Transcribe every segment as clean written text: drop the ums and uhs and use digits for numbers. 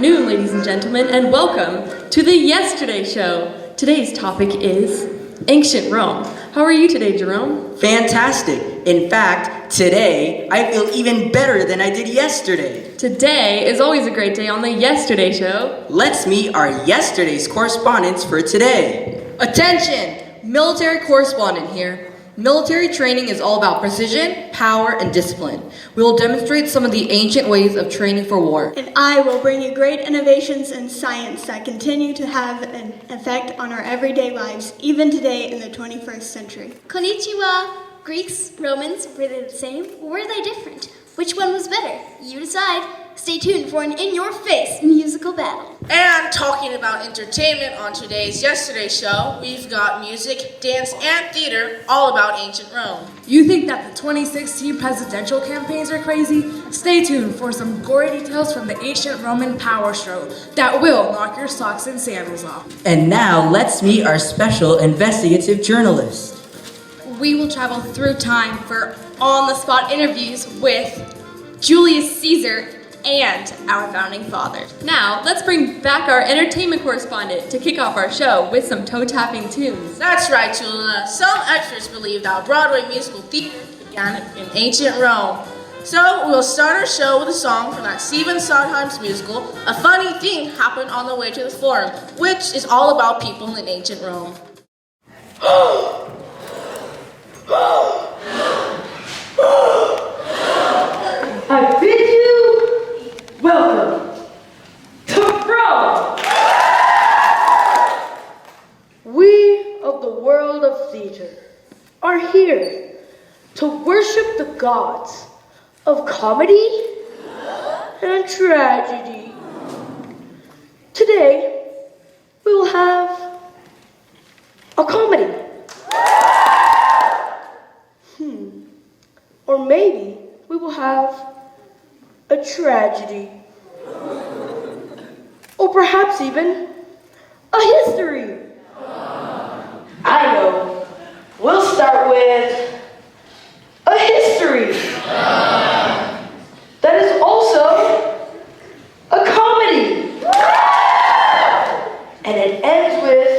afternoon, ladies and gentlemen, and welcome to the Yesterday Show. Today's topic is ancient Rome. How are you today, Jerome? Fantastic. In fact, today I feel even better than I did yesterday. Today is always a great day on the Yesterday Show. Let's meet our yesterday's correspondents for today. Attention! Military correspondent here. Military training is all about precision, power, and discipline. We will demonstrate some of the ancient ways of training for war. And I will bring you great innovations in science that continue to have an effect on our everyday lives, even today in the 21st century. Konnichiwa! Greeks, Romans, were they the same or were they different? Which one was better? You decide. Stay tuned for an in-your-face musical battle. And talking about entertainment on today's Yesterday Show, we've got music, dance, and theater all about ancient Rome. You think that the 2016 presidential campaigns are crazy? Stay tuned for some gory details from the ancient Roman power show that will knock your socks and sandals off. And now let's meet our special investigative journalist. We will travel through time for on-the-spot interviews with Julius Caesar and our founding fathers. Now, let's bring back our entertainment correspondent to kick off our show with some toe-tapping tunes. That's right, Tula. Some experts believe that Broadway musical theater began in ancient Rome. So, we'll start our show with a song from that Stephen Sondheim's musical, A Funny Thing Happened on the Way to the Forum, which is all about people in ancient Rome. I bid you welcome to Rome. We of the world of theater are here to worship the gods of comedy and tragedy. Today, we will have a comedy. Or maybe we will have a tragedy. Or perhaps even a history. I know. We'll start with a history. That is also a comedy. And it ends with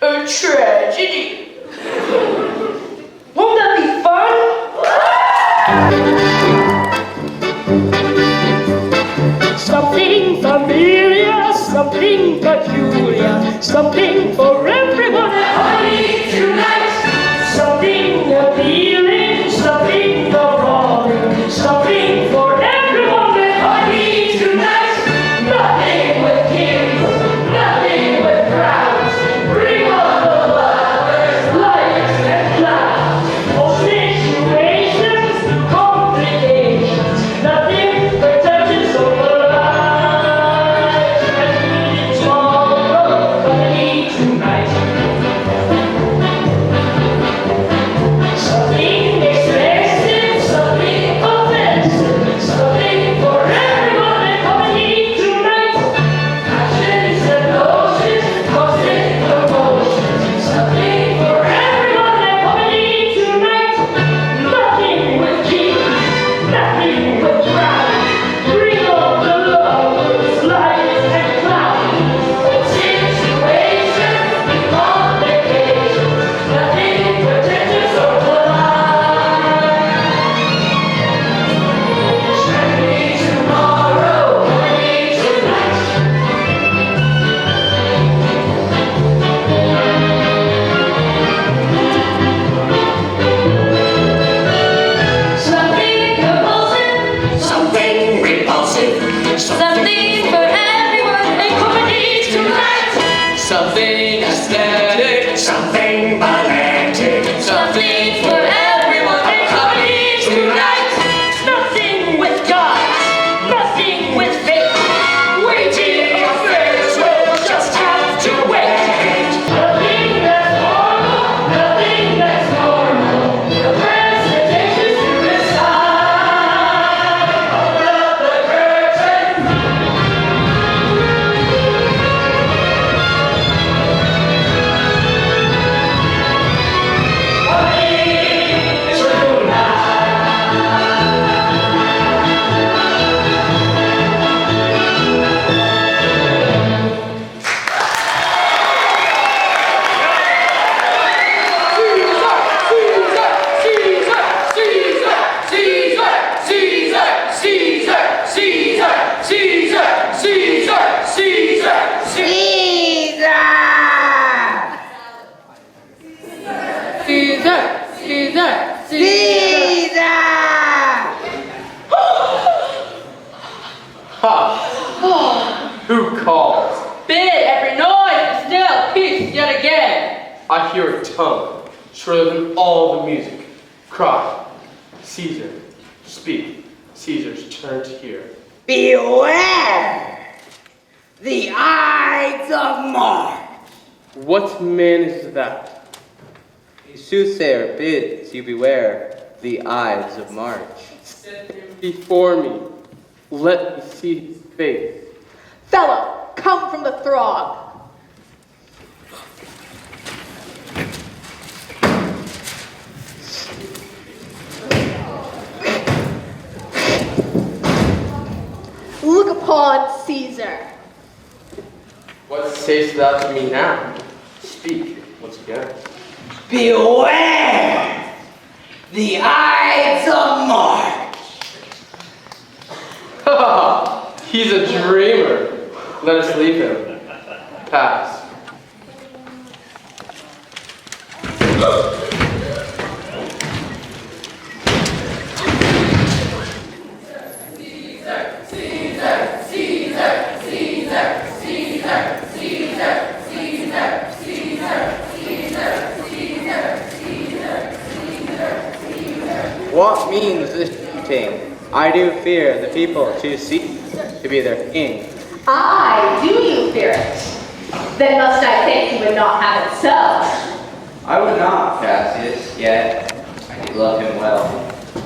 a tragedy. Won't that be fun? Something familiar, something peculiar, something for everyone at party tonight. Something appealing, something appalling, something for everyone at party tonight. Nothing with kings, nothing with crowds. Bring on the lovers, lights and clouds. Oh, situations, complications, nothing but touches over. Something aesthetic, something romantic, something for everyone in comedy tonight. Nothing with gods, nothing with fate. Waiting affairs will just have to wait. Nothing that's normal, nothing that's normal. The presentation's to decide. Open up the curtain. I hear a tongue, shriller than all the music. Cry, Caesar, speak. Caesar's turn to hear. Beware the Ides of March. What man is that? The soothsayer bids you beware the Ides of March. Set him before me. Let me see his face. Fellow, come from the throng. Look upon Caesar. What sayest thou to me now? Speak once again. Beware the Ides of March. Ha! He's a dreamer. Let us leave him. Pass. What means this shooting? I do fear the people choose Caesar to be their king. Aye, do you fear it? Then must I think you would not have it so? I would not, Cassius, yet I do love him well.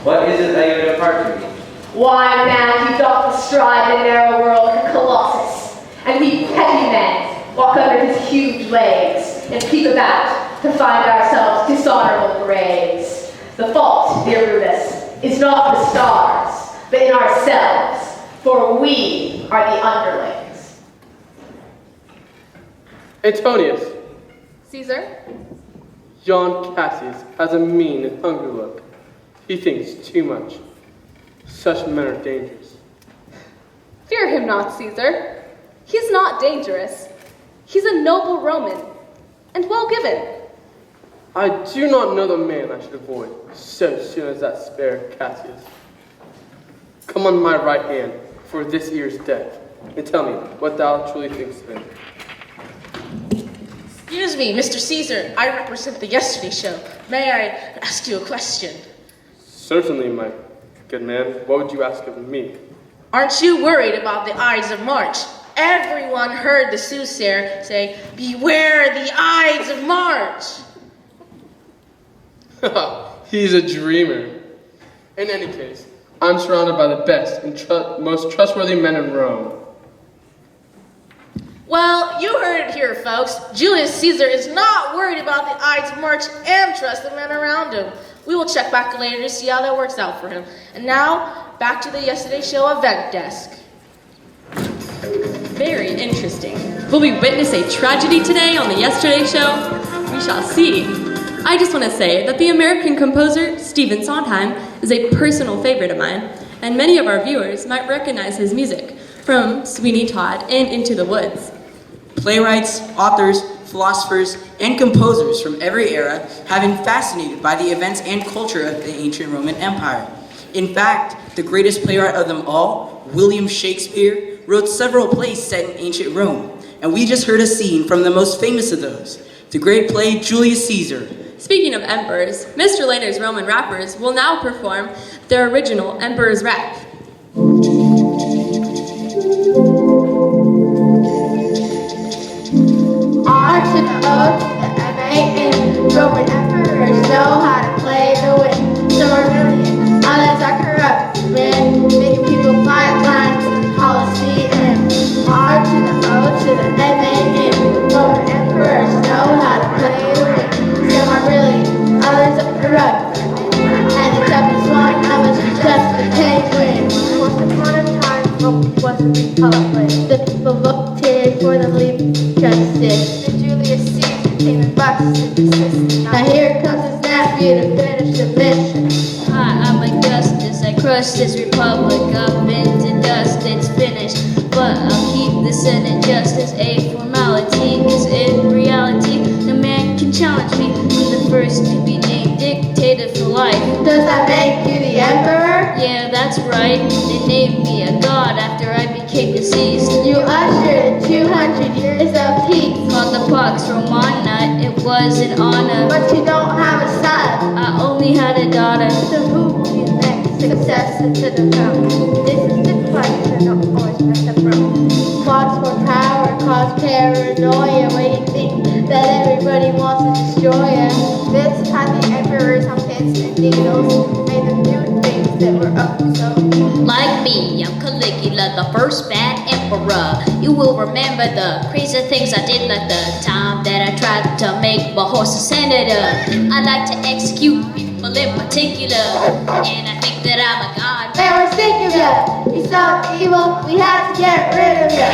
What is it that you would impart to me? Why, man, you doth bestride the narrow world like a colossus, and we petty men walk under his huge legs and peep about to find ourselves dishonorable graves. The fault, dear Brutus, is not the stars, but in ourselves, for we are the underlings. Antonius, Caesar? John Cassius has a mean and hungry look. He thinks too much. Such men are dangerous. Fear him not, Caesar. He's not dangerous. He's a noble Roman, and well given. I do not know the man I should avoid so soon as that spare Cassius. Come on my right hand for this year's death, and tell me what thou truly thinkst of him. Excuse me, Mr. Caesar. I represent the Yesterday Show. May I ask you a question? Certainly, my good man. What would you ask of me? Aren't you worried about the Ides of March? Everyone heard the soothsayer say, "Beware the Ides of March." He's a dreamer. In any case, I'm surrounded by the best and most trustworthy men in Rome. Well, you heard it here, folks. Julius Caesar is not worried about the Ides of March and trusts the men around him. We will check back later to see how that works out for him. And now, back to the Yesterday Show event desk. Very interesting. Will we witness a tragedy today on the Yesterday Show? We shall see. I just want to say that the American composer Stephen Sondheim is a personal favorite of mine, and many of our viewers might recognize his music from Sweeney Todd and Into the Woods. Playwrights, authors, philosophers, and composers from every era have been fascinated by the events and culture of the ancient Roman Empire. In fact, the greatest playwright of them all, William Shakespeare, wrote several plays set in ancient Rome, and we just heard a scene from the most famous of those, the great play Julius Caesar. Speaking of emperors, Mr. Laner's Roman rappers will now perform their original Emperor's Rap. R to the O to the M-A-N. Roman emperors know how to play the wind. Some are brilliant, others are corrupt. Men making people fight lines in the Colosseum. R to the O to the M-A-N. Roman emperors know how to play the wind. Some are brilliant, others are corrupt. And the toughest one of us is just the penguin. Once upon a time, Rome was a republic. The people voted for the leap justice. And Julius Caesar came and busted the system. Now here comes his nephew to finish the mission. Hi, I'm Augustus. I crushed this republic up into dust. It's finished, but I'll keep the Senate just as a formality. 'Cause in reality, no man can challenge me. I'm the first to be named dictator for life. Does that make you the emperor? Yeah, that's right. They named me a god after I became deceased. You ushered 200 years of peace. Called the Pax Romana. It was an honor. But you don't have a son. I only had a daughter. So who will be next? Successor to the throne. This is the question of course with the throne. Plots for power cause paranoia. Where you think that everybody wants to destroy us. This time the emperors on pins and needles made them do things that were up to so. Like me, I'm Caligula, the first bad emperor. You will remember the crazy things I did, like the time that I tried to make my horse a senator. I like to execute people in particular, and I think that I'm a god. They were sick of you. You saw evil. We had to get rid of you.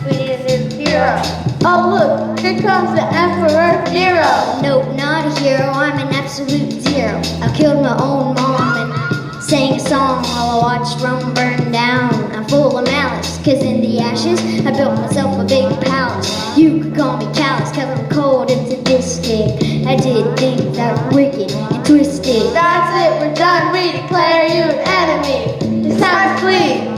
We need a new hero. Oh look, here comes the Emperor Nero. Nope, not a hero, I'm an absolute zero. I killed my own mom and sang a song while I watched Rome burn down. I'm full of malice, cause in the ashes I built myself a big palace. You could call me callous, cause I'm cold and sadistic. I did things that were wicked and twisted. That's it, we're done. We declare you an enemy. It's time to flee.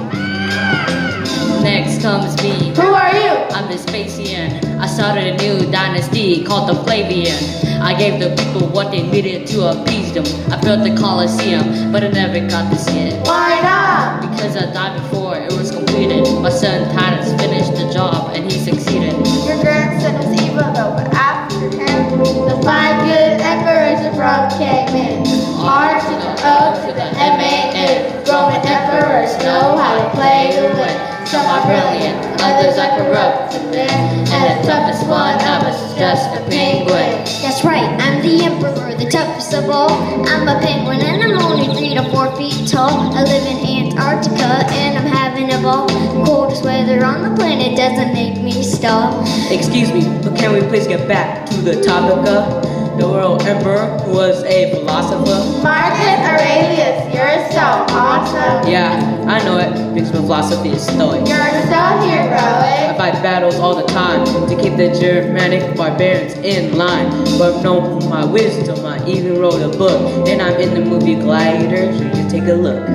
Next comes me. Who are you? I'm Vespasian. I started a new dynasty called the Flavian. I gave the people what they needed to appease them. I built the Colosseum, but I never got to see it. Why not? Because I died before it was completed. My son Titus finished the job and he succeeded. Your grandson was evil though, but after him, the 5 good emperors of Rome came in. R to the O to the M-A-N. Roman emperors know how to play to win. Some are brilliant, others are corrupt, and the toughest one of us is just a penguin. That's right, I'm the emperor, the toughest of all. I'm a penguin and I'm only 3 to 4 feet tall. I live in Antarctica and I'm having a ball. The coldest weather on the planet doesn't make me stall. Excuse me, but can we please get back to the topic of the world emperor who was a philosopher? Marcus Aurelius, you're so awesome. Yeah, I know it, because my philosophy is stoic. You're so heroic. I fight battles all the time to keep the Germanic barbarians in line. But known for my wisdom, I even wrote a book. And I'm in the movie Gladiator, so you take a look.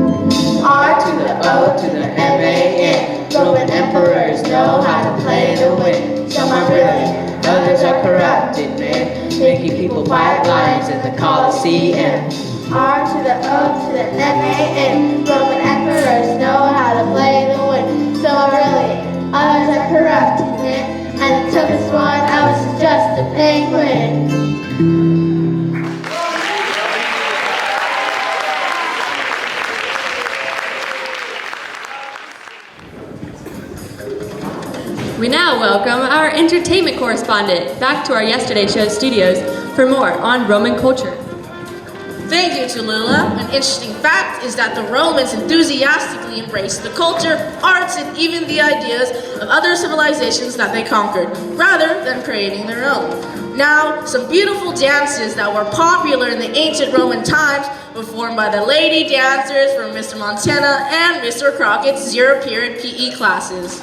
R to the O to the M-A-N. Roman emperors know how to play to win. Some are brilliant, others are corrupted, man. Making people fight lions in the Colosseum. R to the O to the M-A-N. Roman emperors know how to play the win. Some are brilliant, others are corrupted, man. And the toughest one of us is just a penguin. We now welcome our entertainment correspondent back to our Yesterday Show studios for more on Roman culture. Thank you, Tallulah. An interesting fact is that the Romans enthusiastically embraced the culture, arts, and even the ideas of other civilizations that they conquered, rather than creating their own. Now, some beautiful dances that were popular in the ancient Roman times were formed by the lady dancers from Mr. Montana and Mr. Crockett's zero-period PE classes.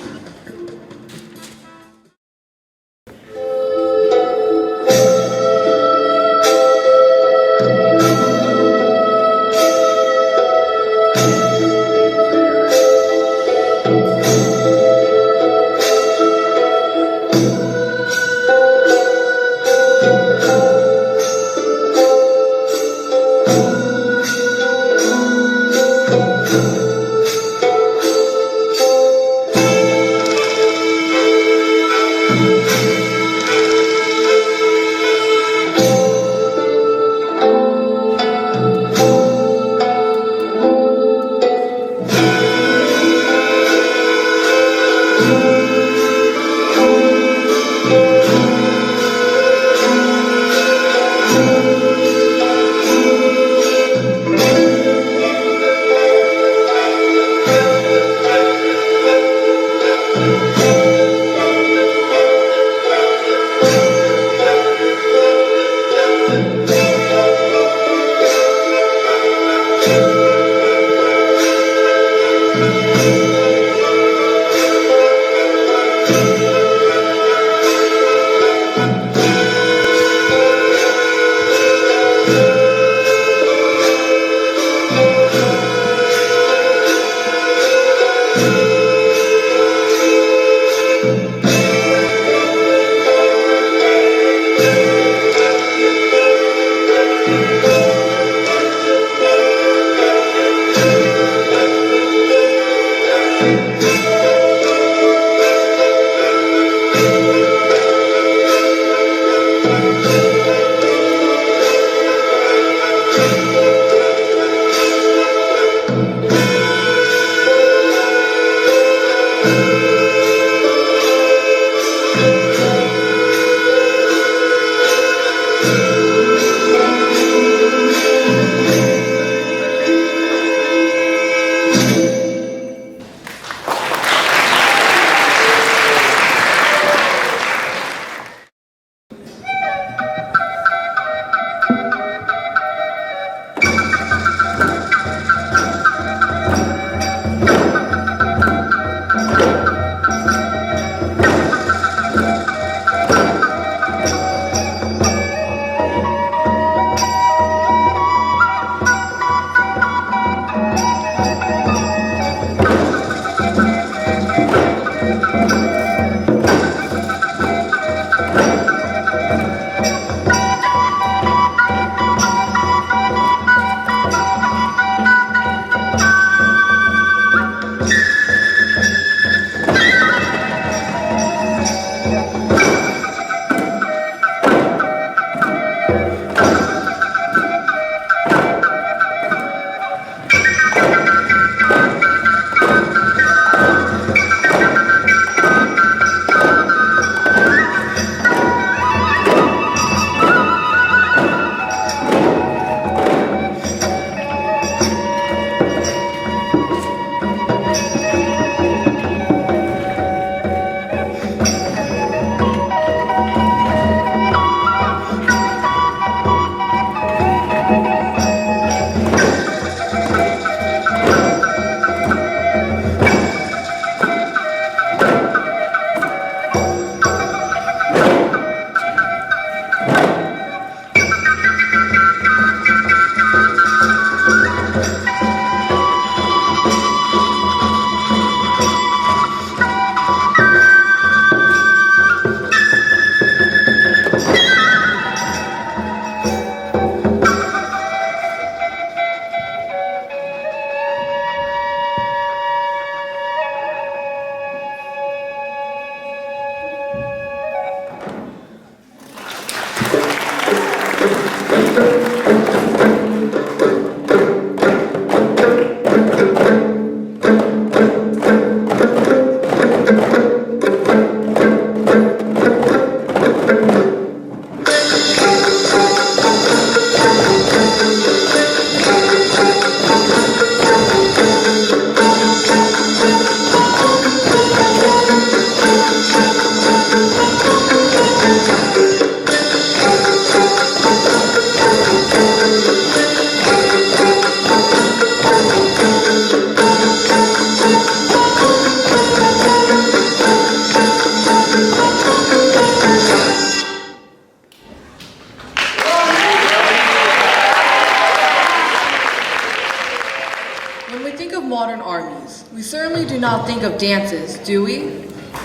modern armies, we certainly do not think of dances, do we?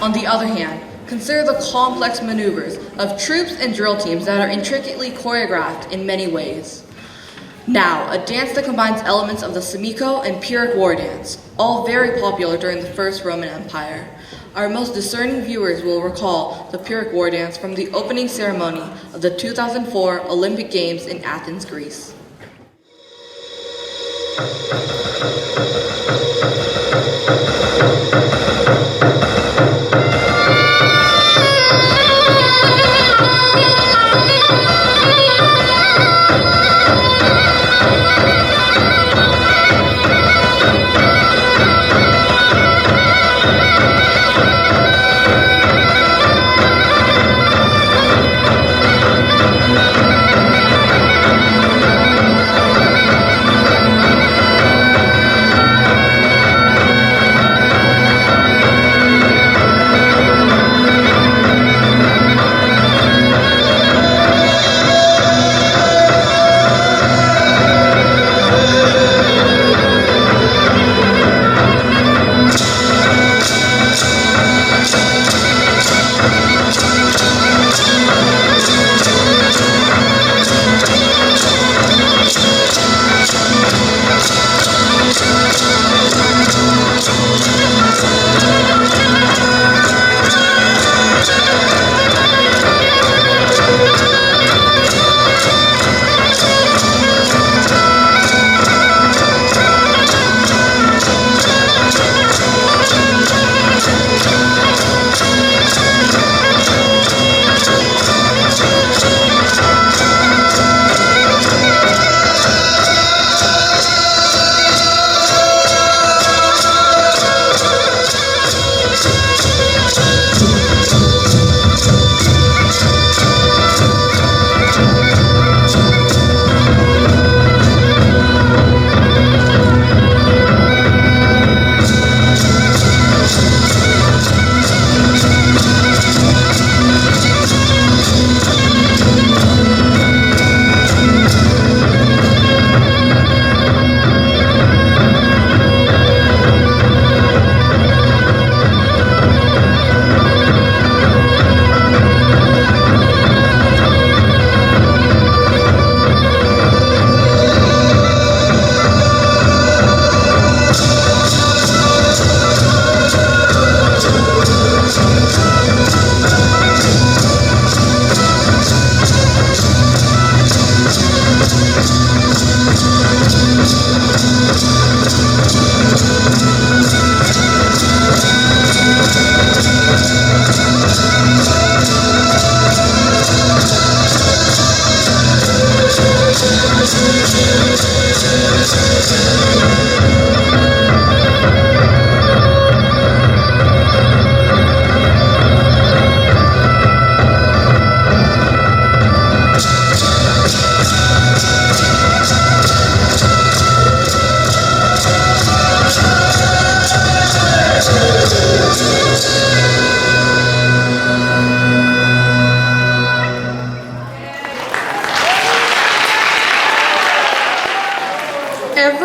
On the other hand, consider the complex maneuvers of troops and drill teams that are intricately choreographed in many ways. Now, a dance that combines elements of the Sumiko and Pyrrhic war dance, all very popular during the First Roman Empire. Our most discerning viewers will recall the Pyrrhic war dance from the opening ceremony of the 2004 Olympic Games in Athens, Greece.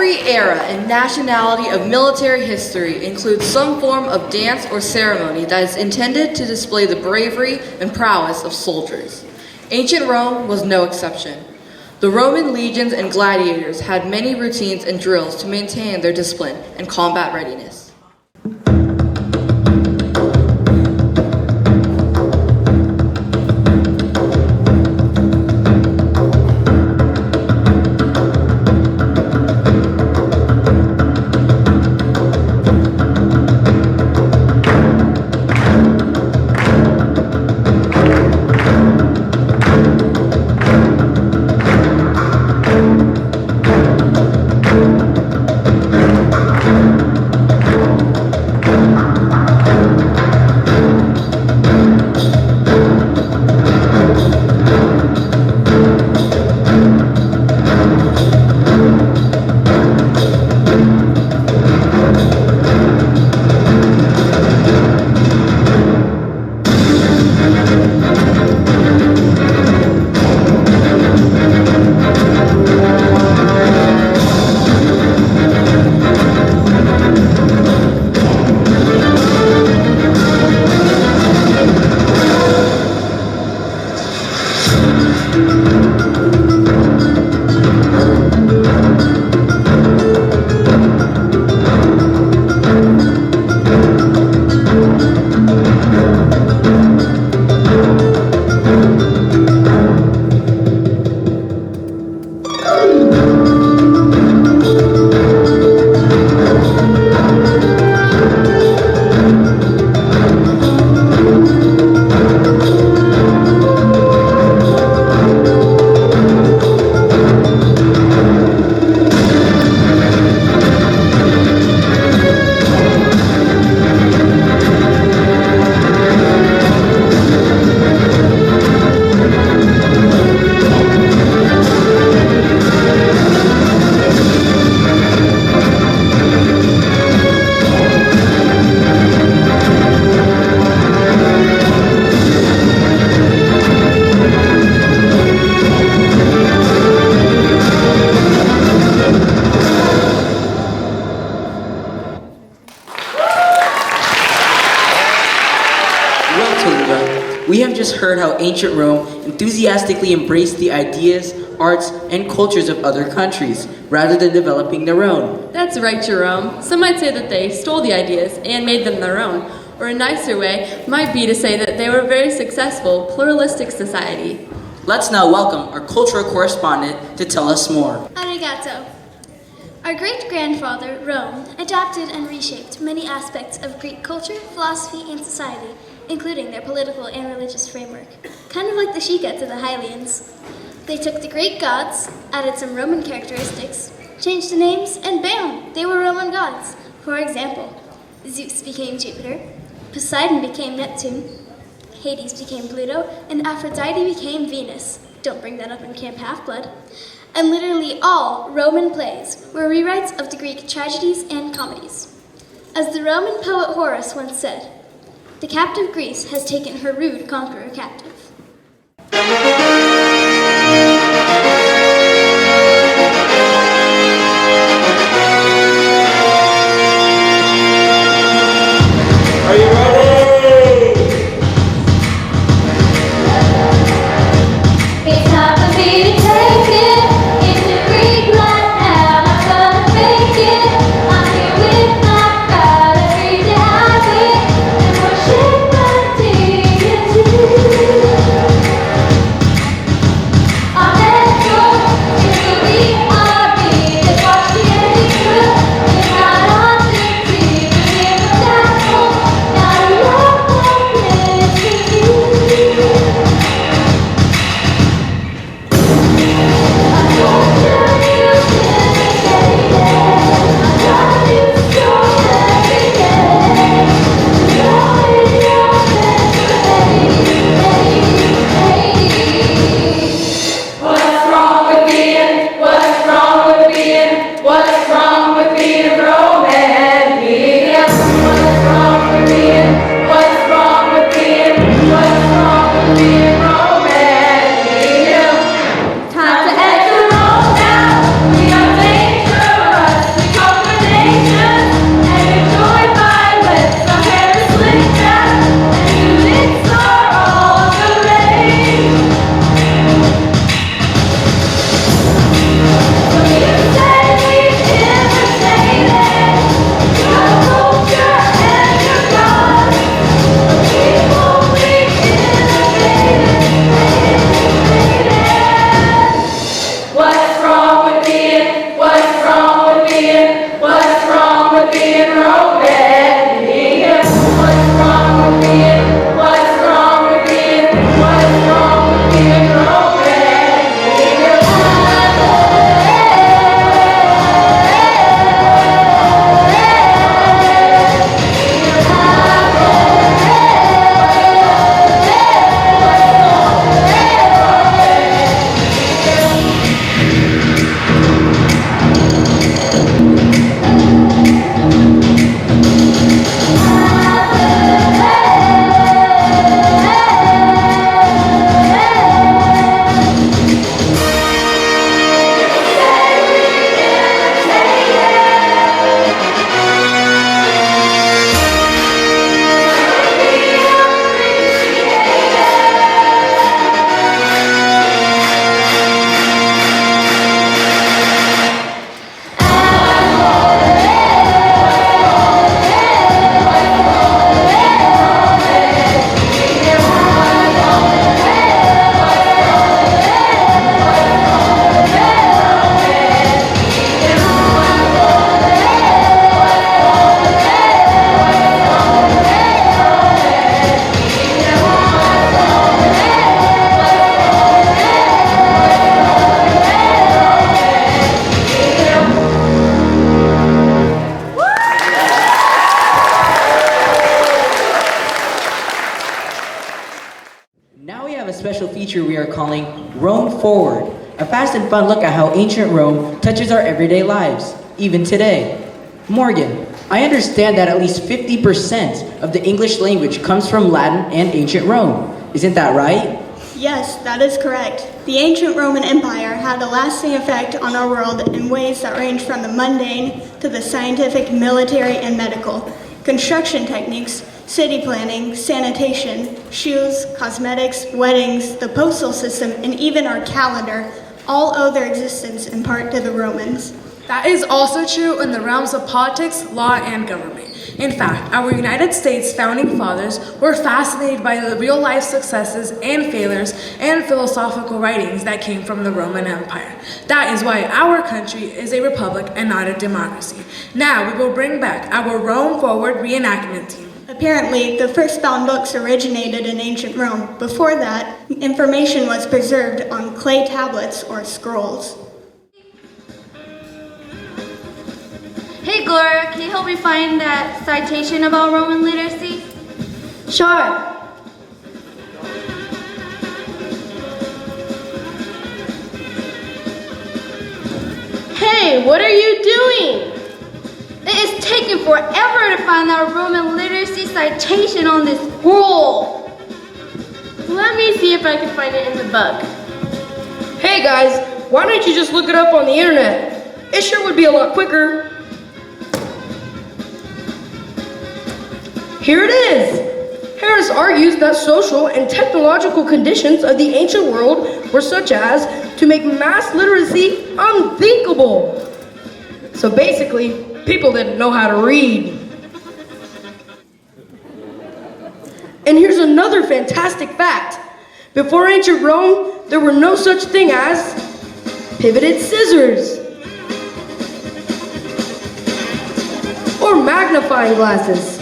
Every era and nationality of military history includes some form of dance or ceremony that is intended to display the bravery and prowess of soldiers. Ancient Rome was no exception. The Roman legions and gladiators had many routines and drills to maintain their discipline and combat readiness. We have just heard how ancient Rome enthusiastically embraced the ideas, arts, and cultures of other countries, rather than developing their own. That's right, Jerome. Some might say that they stole the ideas and made them their own. Or a nicer way might be to say that they were a very successful, pluralistic society. Let's now welcome our cultural correspondent to tell us more. Arigato. Our great-grandfather, Rome, adapted and reshaped many aspects of Greek culture, philosophy, and society, including their political and religious framework, kind of like the Shika to the Hylians. They took the Greek gods, added some Roman characteristics, changed the names, and bam, they were Roman gods. For example, Zeus became Jupiter, Poseidon became Neptune, Hades became Pluto, and Aphrodite became Venus. Don't bring that up in Camp Half-Blood. And literally all Roman plays were rewrites of the Greek tragedies and comedies. As the Roman poet Horace once said, "The captive Greece has taken her rude conqueror captive." Are you ready? It's time for me to take it into Greek life now. I'm gonna make it. I'm here with my crowd, agree to have it and worship my deity. feature we are calling Rome Forward, a fast and fun look at how ancient Rome touches our everyday lives, even today. Morgan, I understand that at least 50% of the English language comes from Latin and ancient Rome. Isn't that right? Yes, that is correct. The ancient Roman Empire had a lasting effect on our world in ways that range from the mundane to the scientific, military, and medical. Construction techniques, city planning, sanitation, shoes, cosmetics, weddings, the postal system, and even our calendar all owe their existence in part to the Romans. That is also true in the realms of politics, law, and government. In fact, our United States founding fathers were fascinated by the real-life successes and failures and philosophical writings that came from the Roman Empire. That is why our country is a republic and not a democracy. Now we will bring back our Rome Forward reenactment team. Apparently, the first bound books originated in ancient Rome. Before that, information was preserved on clay tablets or scrolls. Hey Gloria, can you help me find that citation about Roman literacy? Sure. Hey, what are you doing? It is taking forever to find that Roman literacy citation on this scroll. Let me see if I can find it in the book. Hey guys, why don't you just look it up on the internet? It sure would be a lot quicker. Here it is. Harris argues that social and technological conditions of the ancient world were such as to make mass literacy unthinkable. So basically, people didn't know how to read. And here's another fantastic fact. Before ancient Rome, there were no such thing as pivoted scissors or magnifying glasses.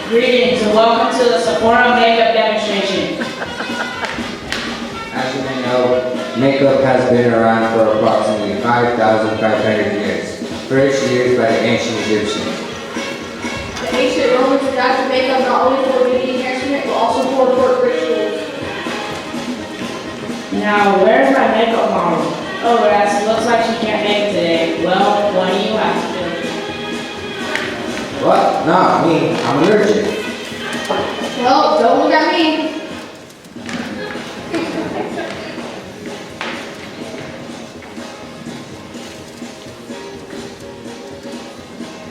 Greetings and welcome to the Sephora makeup demonstration. As you may know, makeup has been around for approximately 5,500 years, first used by the ancient Egyptians. The ancient Romans adapted makeup not only for beauty enhancement, but also for court rituals. Now, where's my makeup model? Oh, yes, looks like she can't make it today. Well, what do you have to do? What? Not me. I'm allergic. Well, don't look at me.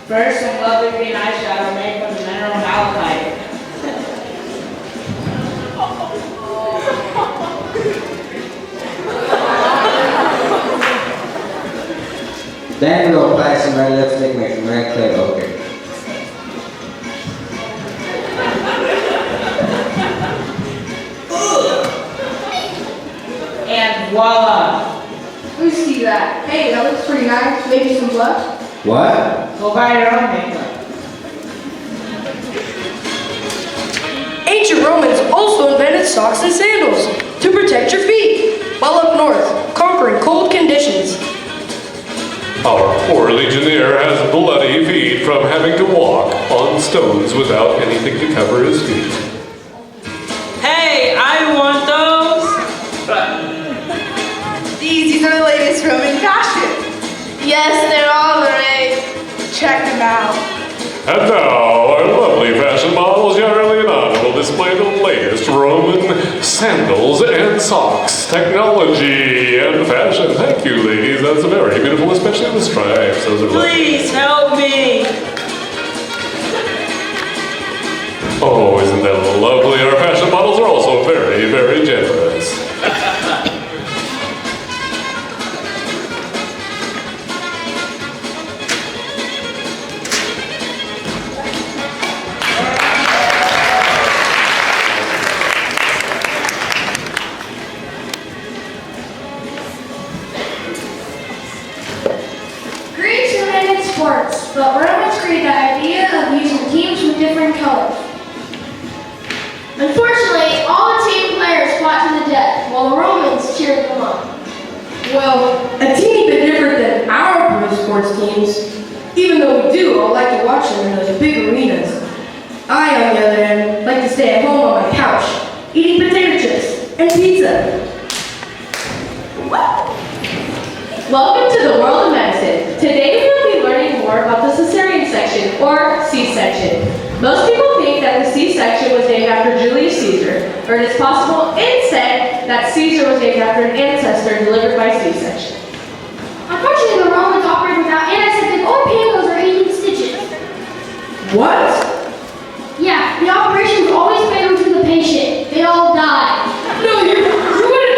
First, some lovely green eyeshadow made from the mineral malachite. Then we'll apply some red lipstick made from red clay ochre. And voila! Let me see that. Hey, that looks pretty nice. Maybe some blush. What? Go buy your own makeup. Ancient Romans also invented socks and sandals to protect your feet while up north, conquering cold conditions. Our poor legionnaire has bloody feet from having to walk on stones without anything to cover his feet. Hey, I want those! These are the latest Roman fashion. Yes, they're all the rage. Check them out. And now, our lovely fashion model, Yara Leonardo, will display the latest Roman sandals and socks, technology and fashion. Thank you, ladies. That's very beautiful, especially the stripes. Those are Please help me! Oh, isn't that lovely? Our fashion models are also very, very generous. Greeks invented sports, but Romans created the idea of using teams with different colors. Unfortunately, all the team players fought to the death, while the Romans cheered them on. Well, a teeny bit different than our pro sports teams. Even though we do all like to watch them in those big arenas. I, on the other hand, like to stay at home on my couch, eating potato chips and pizza. Welcome to the world of medicine. Today we will be learning more about the cesarean section, or C-section. Most people think that the C-section was named after Julius Caesar, or it is possible instead that Caesar was named after an ancestor delivered by C-section. Unfortunately, the Romans operated without antiseptic or painkillers or heating stitches. What? Yeah, the operation was always fatal to the patient. They all died. No, you wouldn't.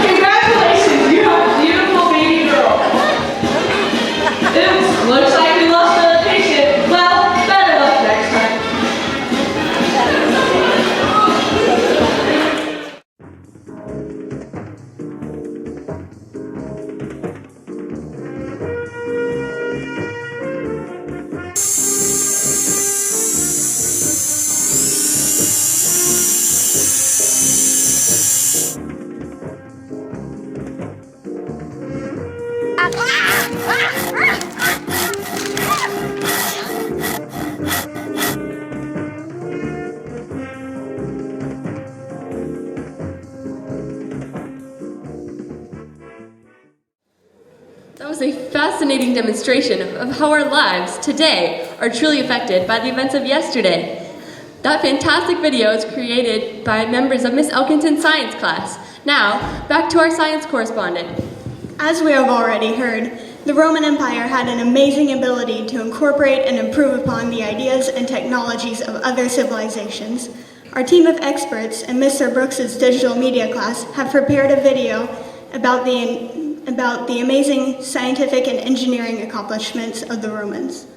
Congratulations, you have a beautiful baby girl. Oops, looks like we lost the patient. Well, better luck next time. That was a fascinating demonstration of how our lives today are truly affected by the events of yesterday. That fantastic video is created by members of Miss Elkington's science class. Now, back to our science correspondent. As we have already heard, the Roman Empire had an amazing ability to incorporate and improve upon the ideas and technologies of other civilizations. Our team of experts in Mr. Brooks's digital media class have prepared a video about the amazing scientific and engineering accomplishments of the Romans.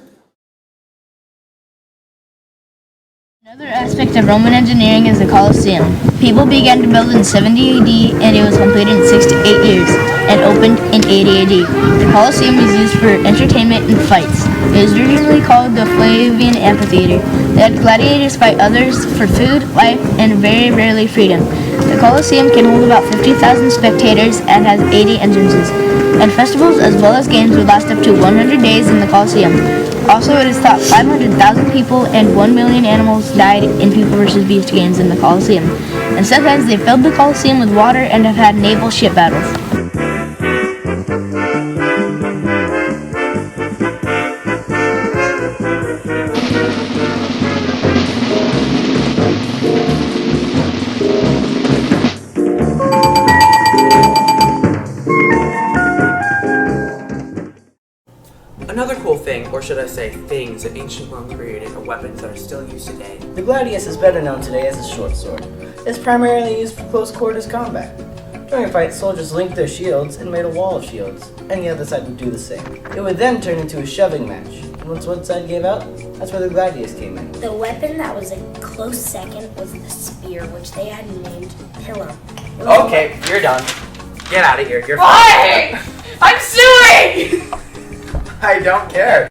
Another aspect of Roman engineering is the Colosseum. People began to build in 70 AD and it was completed in 6 to 8 years and opened in 80 AD. The Colosseum was used for entertainment and fights. It was originally called the Flavian Amphitheater. They had gladiators fight others for food, life, and very rarely freedom. The Colosseum can hold about 50,000 spectators and has 80 entrances. And festivals as well as games would last up to 100 days in the Colosseum. Also, it is thought 500,000 people and 1 million animals died in People vs. Beast games in the Colosseum. And sometimes they filled the Colosseum with water and have had naval ship battles. Another cool thing, or should I say things, that ancient Rome created are weapons that are still used today. The gladius is better known today as a short sword. It's primarily used for close quarters combat. During a fight, soldiers linked their shields and made a wall of shields, and the other side would do the same. It would then turn into a shoving match, and once one side gave out, that's where the gladius came in. The weapon that was a close second was the spear, which they had named pilum. Okay, you're done. Get out of here. You're Why? I'm suing! I don't care.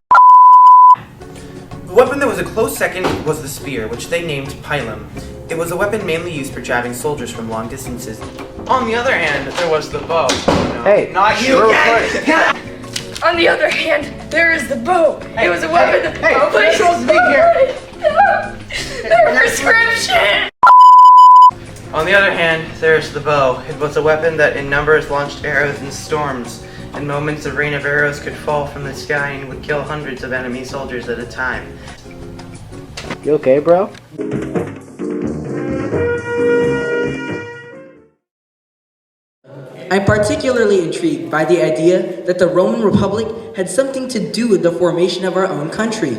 The weapon that was a close second was the spear, which they named pilum. It was a weapon mainly used for jabbing soldiers from long distances. On the other hand, there was the bow. No, Hey, not you. On the other hand, there is the bow. It was a weapon that... Hey, oh, you're supposed to be here. Their prescription! On the other hand, there's the bow. It was a weapon that in numbers launched arrows in storms. In moments, a rain of arrows could fall from the sky and would kill hundreds of enemy soldiers at a time. You okay, bro? I'm particularly intrigued by the idea that the Roman Republic had something to do with the formation of our own country.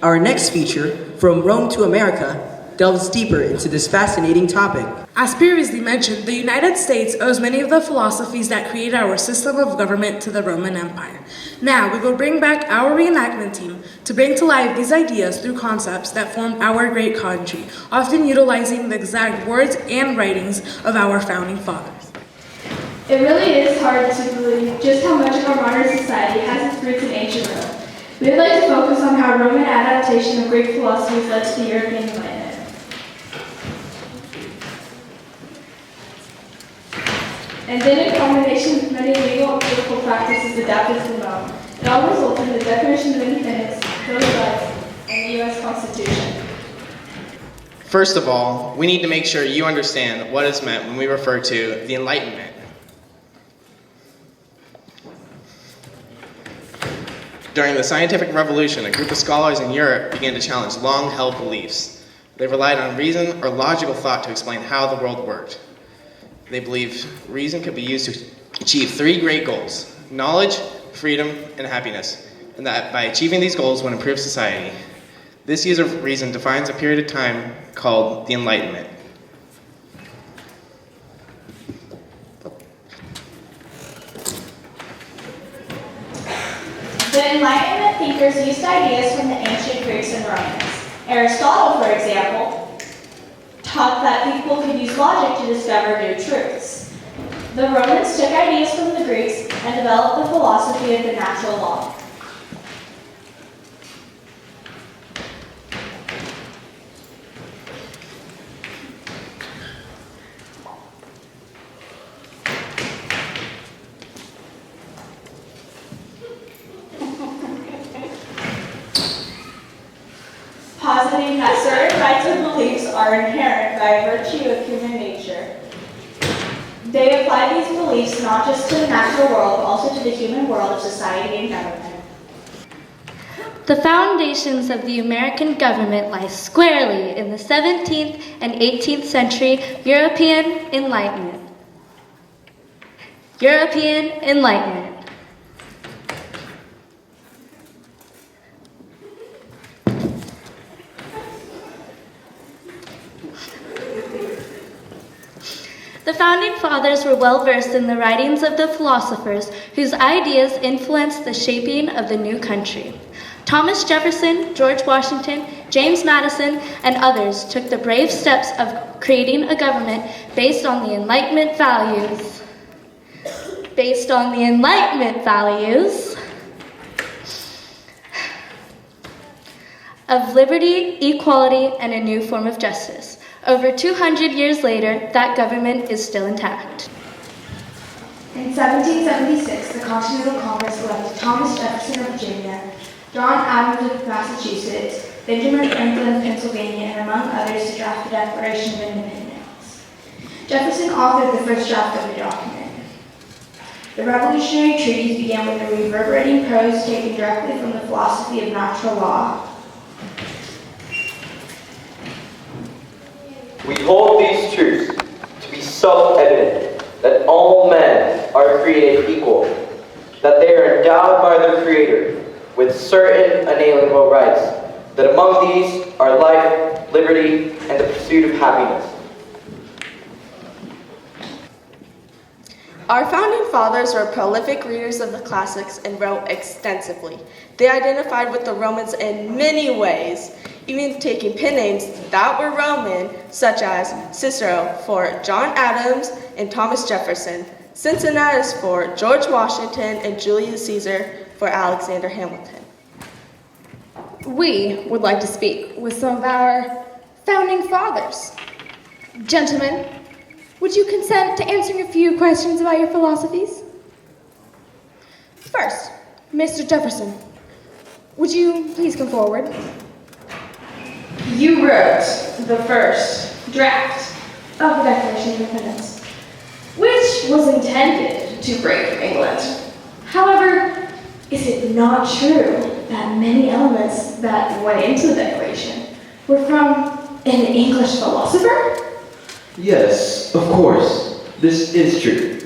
Our next feature, From Rome to America, delves deeper into this fascinating topic. As previously mentioned, the United States owes many of the philosophies that created our system of government to the Roman Empire. Now, we will bring back our reenactment team to bring to life these ideas through concepts that formed our great country, often utilizing the exact words and writings of our founding fathers. It really is hard to believe just how much of our modern society has its roots in ancient Rome. We would like to focus on how Roman adaptation of Greek philosophies led to the European Enlightenment. and then in combination with many legal and political practices adapted to Rome, it all resulted in the Declaration of Independence, Bill of Rights, and the U.S. Constitution. First of all, we need to make sure you understand what is meant when we refer to the Enlightenment. During the scientific revolution, a group of scholars in Europe began to challenge long-held beliefs. They relied on reason or logical thought to explain how the world worked. They believed reason could be used to achieve three great goals: knowledge, freedom, and happiness, and that by achieving these goals would improve society. This use of reason defines a period of time called the Enlightenment. The Enlightenment thinkers used ideas from the ancient Greeks and Romans. Aristotle, for example, taught that people could use logic to discover new truths. The Romans took ideas from the Greeks and developed the philosophy of the natural law. Positing that certain rights and beliefs are inherent by virtue of human nature. They apply these beliefs not just to the natural world, but also to the human world of society and government. The foundations of the American government lie squarely in the 17th and 18th century European Enlightenment. European Enlightenment. The Founding Fathers were well versed in the writings of the philosophers whose ideas influenced the shaping of the new country. Thomas Jefferson, George Washington, James Madison, and others took the brave steps of creating a government based on the Enlightenment values. Of liberty, equality, and a new form of justice. Over 200 years later, that government is still intact. In 1776, the Continental Congress elected Thomas Jefferson of Virginia, John Adams of Massachusetts, Benjamin Franklin of Pennsylvania, and among others to draft the Declaration of Independence. Jefferson authored the first draft of the document. The revolutionary treaties began with a reverberating prose taken directly from the philosophy of natural law. We hold these truths to be self-evident, that all men are created equal, that they are endowed by their Creator with certain unalienable rights, that among these are life, liberty, and the pursuit of happiness. Our founding fathers were prolific readers of the classics and wrote extensively. They identified with the Romans in many ways, even taking pen names that were Roman, such as Cicero for John Adams and Thomas Jefferson, Cincinnatus for George Washington, and Julius Caesar for Alexander Hamilton. We would like to speak with some of our founding fathers. Gentlemen, would you consent to answering a few questions about your philosophies? First, Mr. Jefferson, would you please come forward? You wrote the first draft of the Declaration of Independence, which was intended to break England. However, is it not true that many elements that went into the Declaration were from an English philosopher? Yes, of course. This is true.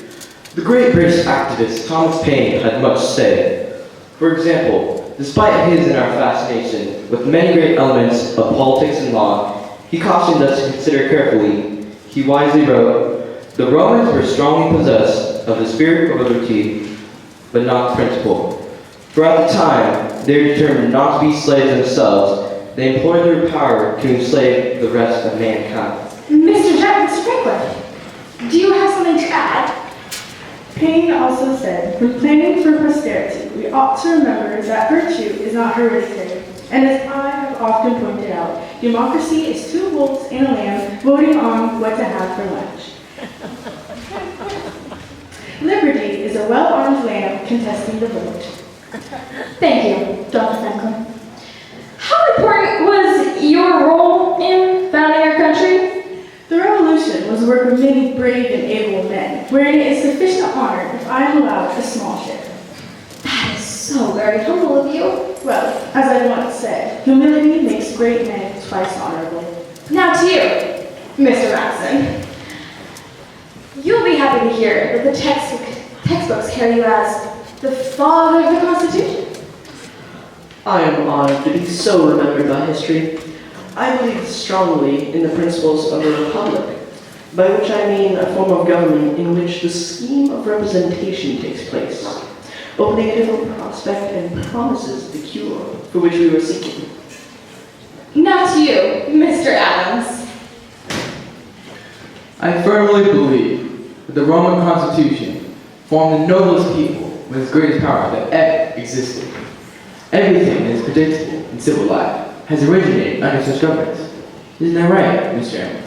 The great British activist Thomas Paine had much to say. For example, despite his and our fascination with many great elements of politics and law, he cautioned us to consider carefully. He wisely wrote, "The Romans were strongly possessed of the spirit of liberty, but not principle. For at the time, they were determined not to be slaves themselves. They employed their power to enslave the rest of mankind." Mr. Franklin, do you have something to add? Paine also said, "When planning for posterity, we ought to remember that virtue is not hereditary, and as I have often pointed out, democracy is two wolves and a lamb voting on what to have for lunch." Liberty is a well-armed lamb contesting the vote. Thank you, Dr. Franklin. How important was your role in founding our country? The Revolution was the work of many brave and able men, wherein it is sufficient honor if I am allowed a small share. That is so very humble of you. Well, as I once said, humility makes great men twice honorable. Now to you, Mr. Madison. You'll be happy to hear that the textbooks carry you as the father of the Constitution. I am honored to be so remembered by history. I believe strongly in the principles of a republic, by which I mean a form of government in which the scheme of representation takes place, opening a different prospect and promises the cure for which we were seeking. Now to you, Mr. Adams. I firmly believe that the Roman Constitution formed the noblest people with its greatest power that ever existed. Everything that is predictable in civil life has originated under such governments. Isn't that right, Mr. Emmer?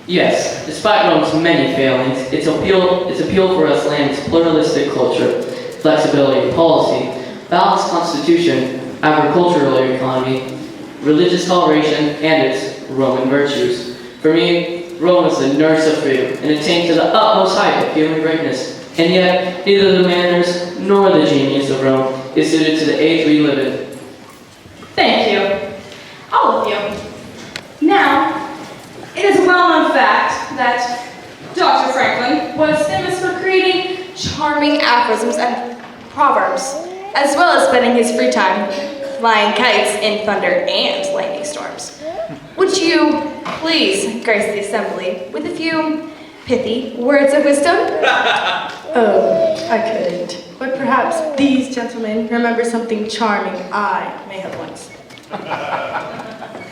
Yes, despite Rome's many failings, its appeal for us land's pluralistic culture, flexibility of policy, balanced constitution, agricultural economy, religious toleration, and its Roman virtues. For me, Rome is the nurse of freedom and attained to the utmost height of human greatness. And yet, neither the manners nor the genius of Rome is suited to the age we live in. Thank you, all of you. Now, it is a well-known fact that Dr. Franklin was famous for creating charming aphorisms and proverbs, as well as spending his free time flying kites in thunder and lightning storms. Would you please grace the assembly with a few pithy words of wisdom? Oh, I couldn't. But perhaps these gentlemen remember something charming I may have once.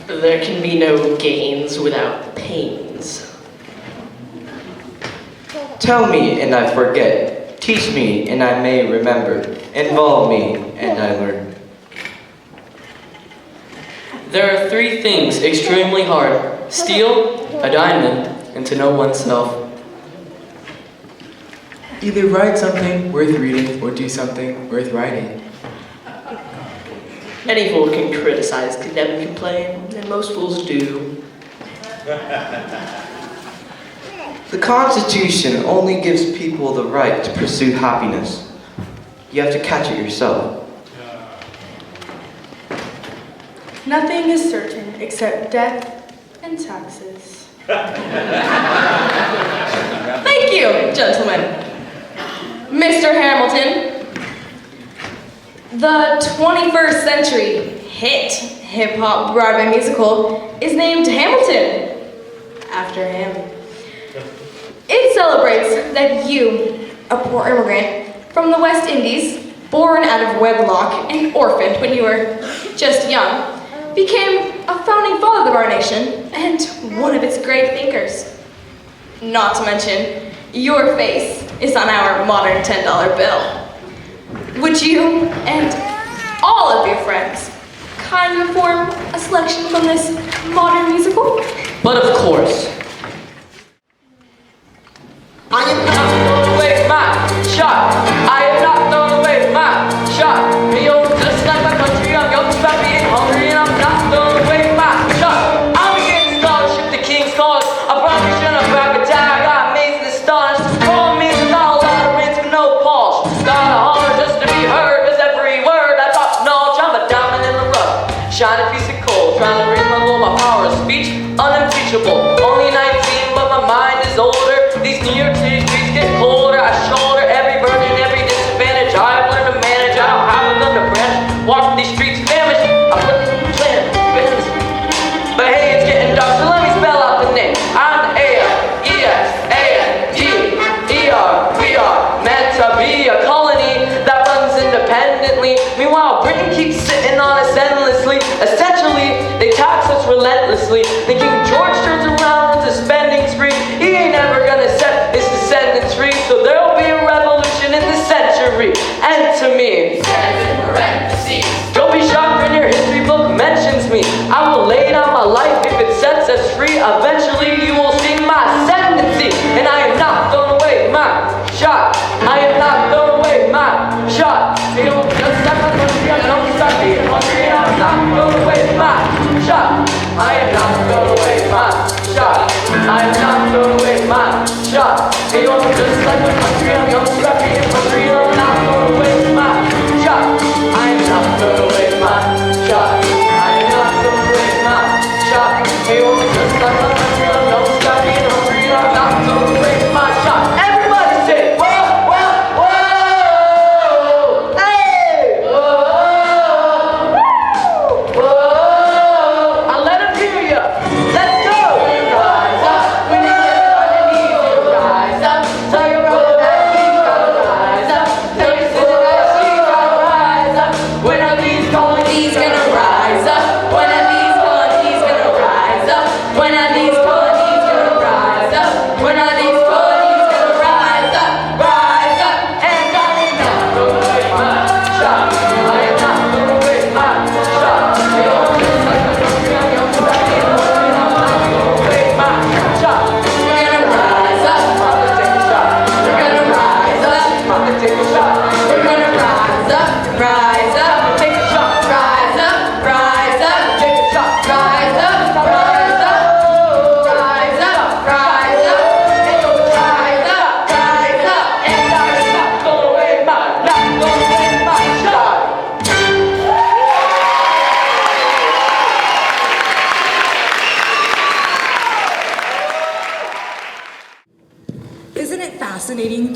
There can be no gains without pains. Tell me and I forget. Teach me and I may remember. Involve me and I learn. There are three things extremely hard: steal, a diamond, and to know oneself. Either write something worth reading or do something worth writing. Any fool can criticize, condemn, complain, and most fools do. The Constitution only gives people the right to pursue happiness. You have to catch it yourself. Nothing is certain except death and taxes. Thank you, gentlemen. Mr. Hamilton, the 21st century hit hip-hop Broadway musical is named Hamilton after him. It celebrates that you, a poor immigrant from the West Indies, born out of wedlock and orphaned when you were just young, became a founding father of our nation and one of its great thinkers. Not to mention, your face is on our modern $10 bill. Would you and all of your friends kindly perform a selection from this modern musical? But of course. I am not throwing away my shot. I am not throwing away my shot. Yo, just like my country, I'm young, happy, and hungry, and I'm not throwing away my shot. I'm getting scholarship to King's College. I probably shouldn't have back attack. I got amazing astonished. Just call me without a lot of rinse with no polish. Just gotta holler just to be heard. Is every word I talk knowledge. I'm a diamond in the rough. Shiny piece of coal, trying to raise my goal, my power of speech, unimpeachable. Only 19, but my mind is older. These New York City streets get colder. I shoulder every burden, every disadvantage. I've learned to manage. I don't have a gun to branch. Walk these streets famished. I put the plan, but hey, it's getting dark, so let me spell out the name. I'm the A-I-E-S-A-N-D-E-R. We are meant to be a colony that runs independently. Meanwhile, Britain keeps sitting on us endlessly. Essentially, they tax us relentlessly. Thinking George turns around with a spending spree. He ain't ever gonna set his descendants free. So there'll be a revolution in this century. And to me, don't be shocked when your history book mentions me. I will lay down my life if it sets us free. Eventually, you will see my ascendancy. And I am not thrown away.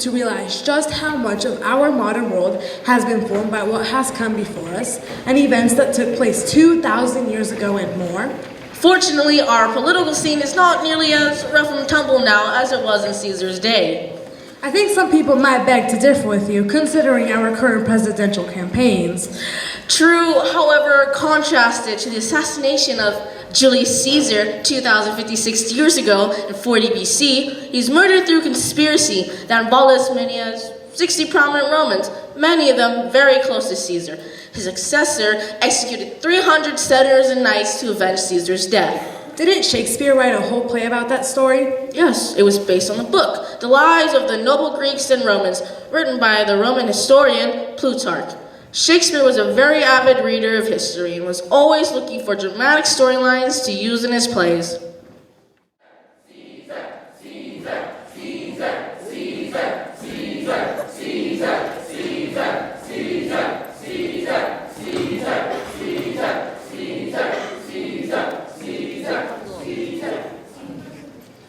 to realize just how much of our modern world has been formed by what has come before us and events that took place 2,000 years ago and more. Fortunately, our political scene is not nearly as rough and tumble now as it was in Caesar's day. I think some people might beg to differ with you, considering our current presidential campaigns. True, however, contrasted to the assassination of Julius Caesar 2,056 years ago in 40 BC, he's murdered through conspiracy that involved as many as 60 prominent Romans, many of them very close to Caesar. His successor executed 300 senators and knights to avenge Caesar's death. Didn't Shakespeare write a whole play about that story? Yes, it was based on the book, The Lives of the Noble Greeks and Romans, written by the Roman historian Plutarch. Shakespeare was a very avid reader of history and was always looking for dramatic storylines to use in his plays.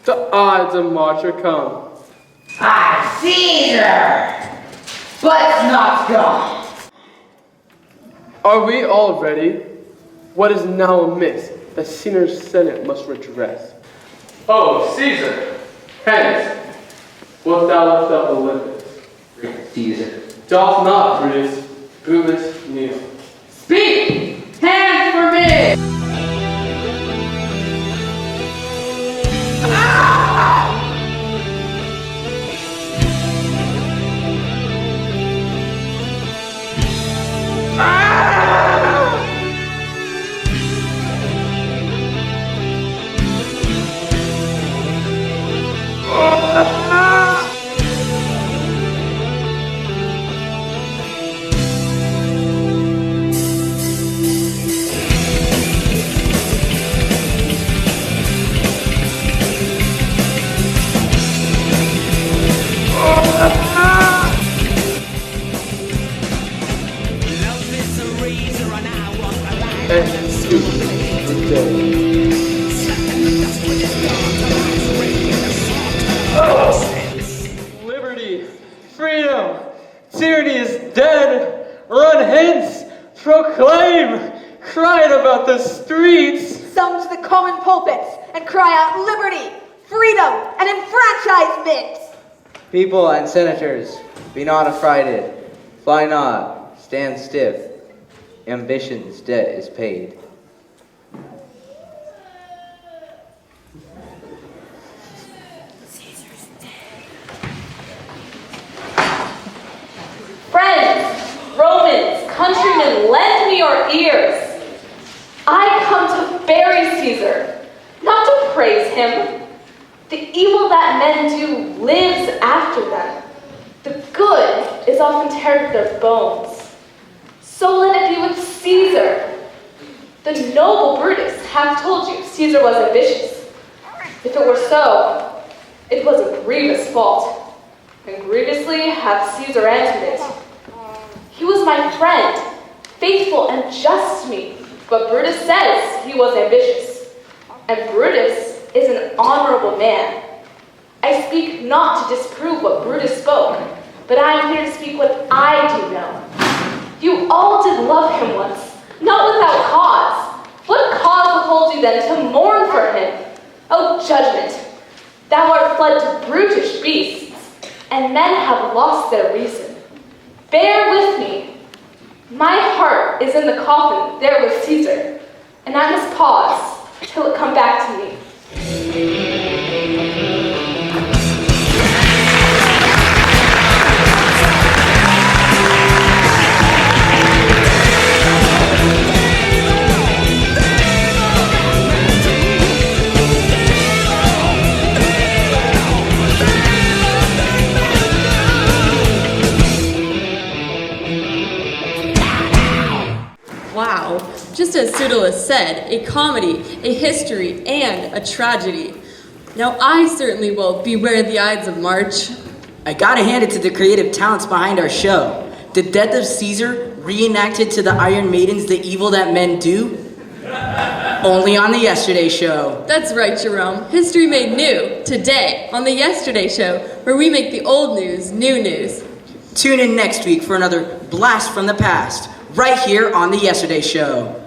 The Ides of March are come. I, Caesar, but not God. Are we all ready? What is now amiss that Caesar's Senate must redress? Oh, Caesar, hence, wilt thou lift up Olympus? Great Caesar. Doth not Brutus, Brutus kneel. Speak! Hands for me! Liberty, freedom, tyranny is dead. Run hence, proclaim, cry it about the streets. Some to the common pulpits and cry out liberty, freedom, and enfranchisement. People and senators, be not affrighted. Fly not, stand stiff. Ambition's debt is paid. Friends, Romans, countrymen, lend me your ears. I come to bury Caesar, not to praise him. The evil that men do lives after them. The good is often teared with their bones. So let it be with Caesar. The noble Brutus hath told you Caesar was ambitious. If it were so, it was a grievous fault, and grievously hath Caesar answered it. He was my friend, faithful and just to me, but Brutus says he was ambitious, and Brutus is an honorable man. I speak not to disprove what Brutus spoke, but I am here to speak what I do know. You all did love him once, not without cause. What cause withholds you then to mourn for him? O judgment, thou art fled to brutish beasts, and men have lost their reason. Bear with me. My heart is in the coffin there with Caesar, and I must pause till it come back to me. Wow, just as Pseudolus said, a comedy, a history, and a tragedy. Now I certainly will beware the Ides of March. I gotta hand it to the creative talents behind our show. The death of Caesar reenacted to the Iron Maidens the evil that men do. Only on the Yesterday Show. That's right, Jerome. History made new today on the Yesterday Show, where we make the old news new news. Tune in next week for another blast from the past, right here on the Yesterday Show.